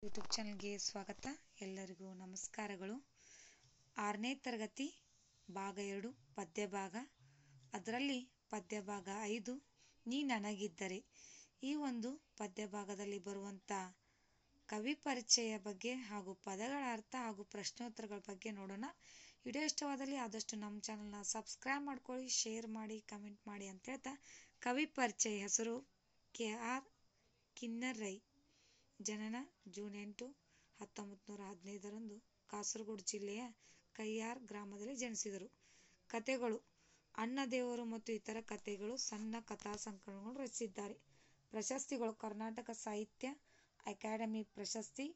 YouTube ಚಾನಲ್ಗೆ ಸ್ವಾಗತ. ಎಲ್ಲರಿಗೂ ನಮಸ್ಕಾರಗಳು. 6ನೇ ತರಗತಿ ಭಾಗ 2 ಪದ್ಯ ಭಾಗ, ಅದರಲ್ಲಿ ಪದ್ಯ ಭಾಗ 5 ನೀ ನನಗಿದ್ದರೆ. ಈ ಒಂದು ಪದ್ಯ ಭಾಗದಲ್ಲಿ ಬರುವಂಥ ಕವಿ ಪರಿಚಯ ಬಗ್ಗೆ ಹಾಗೂ ಪದಗಳ ಅರ್ಥ ಹಾಗೂ ಪ್ರಶ್ನೋತ್ತರಗಳ ಬಗ್ಗೆ ನೋಡೋಣ. ವಿಡಿಯೋ ಇಷ್ಟವಾದಲ್ಲಿ ಆದಷ್ಟು ನಮ್ಮ ಚಾನಲ್ನ ಸಬ್ಸ್ಕ್ರೈಬ್ ಮಾಡ್ಕೊಳ್ಳಿ, ಶೇರ್ ಮಾಡಿ, ಕಮೆಂಟ್ ಮಾಡಿ ಅಂತ ಹೇಳ್ತಾ, ಕವಿ ಪರಿಚಯ. ಹೆಸರು ಕೆ.ಆರ್. ಕಿನ್ನರೈ. ಜನನ ಜೂನ್ 8, 1915 ಕಾಸರಗೋಡು ಜಿಲ್ಲೆಯ ಕಯ್ಯಾರ್ ಗ್ರಾಮದಲ್ಲಿ ಜನಿಸಿದರು. ಕಥೆಗಳು: ಅಣ್ಣದೇವರು ಮತ್ತು ಇತರ ಕಥೆಗಳು, ಸಣ್ಣ ಕಥಾ ಸಂಕಲನಗಳು ರಚಿಸಿದ್ದಾರೆ. ಪ್ರಶಸ್ತಿಗಳು: ಕರ್ನಾಟಕ ಸಾಹಿತ್ಯ ಅಕಾಡೆಮಿ ಪ್ರಶಸ್ತಿ,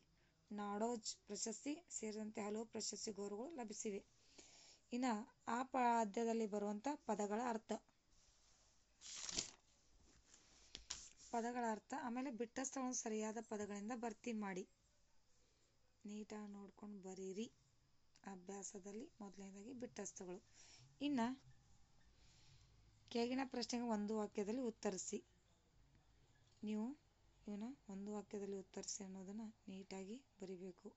ನಾಡೋಜ್ ಪ್ರಶಸ್ತಿ ಸೇರಿದಂತೆ ಹಲವು ಪ್ರಶಸ್ತಿ ಗೌರವಗಳು ಲಭಿಸಿವೆ. ಇನ್ನು ಆ ಪದ್ಯದಲ್ಲಿ ಬರುವಂಥ ಪದಗಳ ಅರ್ಥ, ಆಮೇಲೆ ಬಿಟ್ಟ ಸ್ಥಳವನ್ನು ಸರಿಯಾದ ಪದಗಳಿಂದ ಭರ್ತಿ ಮಾಡಿ. ನೀಟಾಗಿ ನೋಡ್ಕೊಂಡು ಬರೀರಿ. ಅಭ್ಯಾಸದಲ್ಲಿ ಮೊದಲನೇದಾಗಿ ಬಿಟ್ಟ ಸ್ಥಳಗಳು. ಇನ್ನು ಕೆಳಗಿನ ಪ್ರಶ್ನೆಗೆ ಒಂದು ವಾಕ್ಯದಲ್ಲಿ ಉತ್ತರಿಸಿ. ನೀವು ಇವನ್ನ ಒಂದು ವಾಕ್ಯದಲ್ಲಿ ಉತ್ತರಿಸಿ ಅನ್ನೋದನ್ನು ನೀಟಾಗಿ ಬರಿಬೇಕು.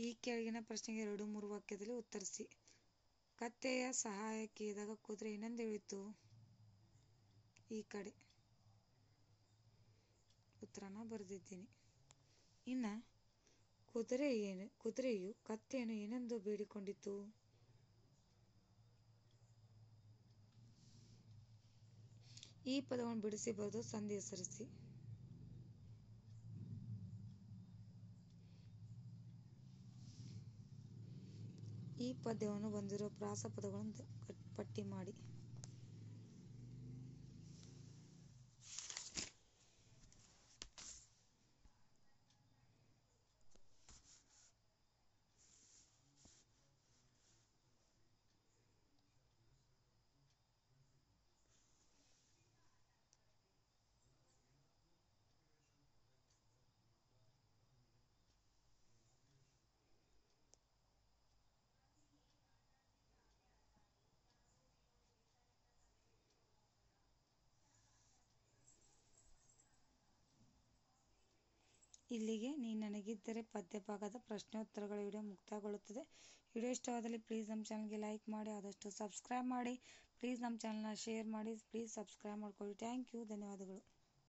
ಈ ಕೆಳಗಿನ ಪ್ರಶ್ನೆಗೆ 2-3 ವಾಕ್ಯದಲ್ಲಿ ಉತ್ತರಿಸಿ. ಕತ್ತೆಯ ಸಹಾಯಕ್ಕೆ ಇದ್ದಾಗ ಕುದುರೆ ಏನೆಂದು ಹೇಳಿತು? ಈ ಕಡೆ ಉತ್ತರನ ಬರೆದಿದ್ದೀನಿ. ಇನ್ನು ಕುದುರೆಯು ಕತ್ತೆಯನ್ನು ಏನೆಂದು ಬೇಡಿಕೊಂಡಿತು? ಈ ಪದವನ್ನು ಬಿಡಿಸಿ ಬರೆದು ಸಂಧಿ ಹೆಸರಿಸಿ. ಈ ಪದ್ಯವನ್ನು ಬಂದಿರೋ ಪ್ರಾಸ ಪದಗಳನ್ನು ಪಟ್ಟಿ ಮಾಡಿ. ಇಲ್ಲಿಗೆ ನೀ ನನಗಿದ್ದರೆ ಪದ್ಯ ಭಾಗದ ಪ್ರಶ್ನೋತ್ತರಗಳ ವಿಡಿಯೋ ಮುಕ್ತಾಯಗೊಳ್ಳುತ್ತದೆ. ವಿಡಿಯೋ ಇಷ್ಟವಾದಲ್ಲಿ ಪ್ಲೀಸ್ ನಮ್ಮ ಚಾನಲ್ಗೆ ಲೈಕ್ ಮಾಡಿ, ಆದಷ್ಟು ಸಬ್ಸ್ಕ್ರೈಬ್ ಮಾಡಿ, ಪ್ಲೀಸ್ ನಮ್ಮ ಚಾನಲ್ನ ಶೇರ್ ಮಾಡಿ, ಪ್ಲೀಸ್ ಸಬ್ಸ್ಕ್ರೈಬ್ ಮಾಡ್ಕೊಳ್ಳಿ. ಥ್ಯಾಂಕ್ ಯು, ಧನ್ಯವಾದಗಳು.